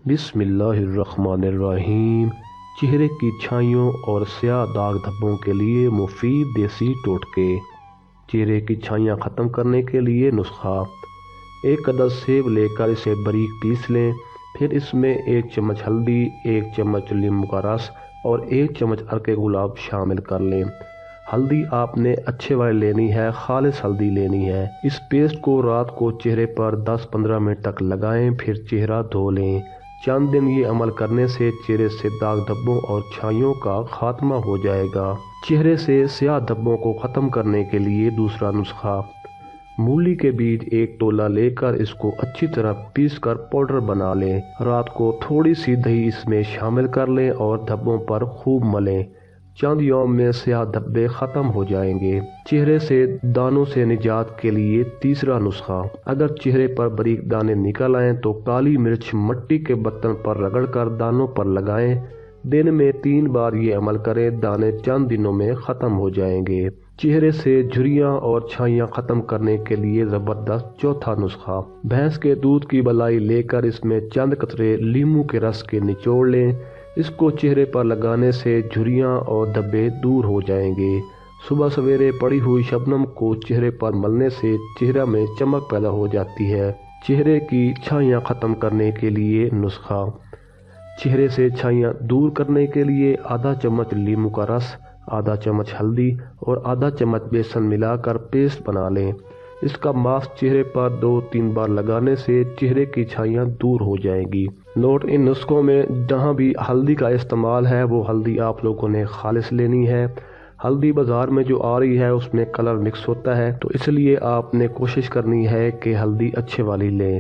بسم اللہ الرحمن الرحیم۔ چہرے کی چھائیوں اور سیاہ داغ دھبوں کے لیے مفید دیسی ٹوٹکے۔ چہرے کی چھائیاں ختم کرنے کے لیے نسخہ: 1 عدد سیب لے کر اسے باریک پیس لیں، پھر اس میں 1 چمچ ہلدی، 1 چمچ لیموں کا رس اور 1 چمچ عرق گلاب شامل کر لیں۔ ہلدی آپ نے اچھے والی لینی ہے، خالص ہلدی لینی ہے۔ اس پیسٹ کو رات کو چہرے پر 10-15 منٹ تک لگائیں، پھر چہرہ دھو لیں۔ چند دن یہ عمل کرنے سے چہرے سے داغ دھبوں اور چھائیوں کا خاتمہ ہو جائے گا۔ چہرے سے سیاہ دھبوں کو ختم کرنے کے لیے دوسرا نسخہ: مولی کے بیج 1 تولہ لے کر اس کو اچھی طرح پیس کر پاؤڈر بنا لیں۔ رات کو تھوڑی سی دہی اس میں شامل کر لیں اور دھبوں پر خوب ملیں۔ چند یوم میں سیاہ دھبے ختم ہو جائیں گے۔ چہرے سے دانوں سے نجات کے لیے تیسرا نسخہ: اگر چہرے پر باریک دانے نکل آئیں تو کالی مرچ مٹی کے برتن پر رگڑ کر دانوں پر لگائیں۔ دن میں 3 بار یہ عمل کریں، دانے چند دنوں میں ختم ہو جائیں گے۔ چہرے سے جھریاں اور چھائیاں ختم کرنے کے لیے زبردست چوتھا نسخہ: بھینس کے دودھ کی ملائی لے کر اس میں چند قطرے لیموں کے رس کے نچوڑ لیں۔ اس کو چہرے پر لگانے سے جھریاں اور دھبے دور ہو جائیں گے۔ صبح سویرے پڑی ہوئی شبنم کو چہرے پر ملنے سے چہرہ میں چمک پیدا ہو جاتی ہے۔ چہرے کی چھائیاں ختم کرنے کے لیے نسخہ: چہرے سے چھائیاں دور کرنے کے لیے آدھا چمچ لیموں کا رس، آدھا چمچ ہلدی اور آدھا چمچ بیسن ملا کر پیسٹ بنا لیں۔ اس کا ماسک چہرے پر 2-3 بار لگانے سے چہرے کی چھائیاں دور ہو جائیں گی۔ نوٹ: ان نسخوں میں جہاں بھی ہلدی کا استعمال ہے وہ ہلدی آپ لوگوں نے خالص لینی ہے۔ ہلدی بازار میں جو آ رہی ہے اس میں کلر مکس ہوتا ہے، تو اس لیے آپ نے کوشش کرنی ہے کہ ہلدی اچھے والی لیں۔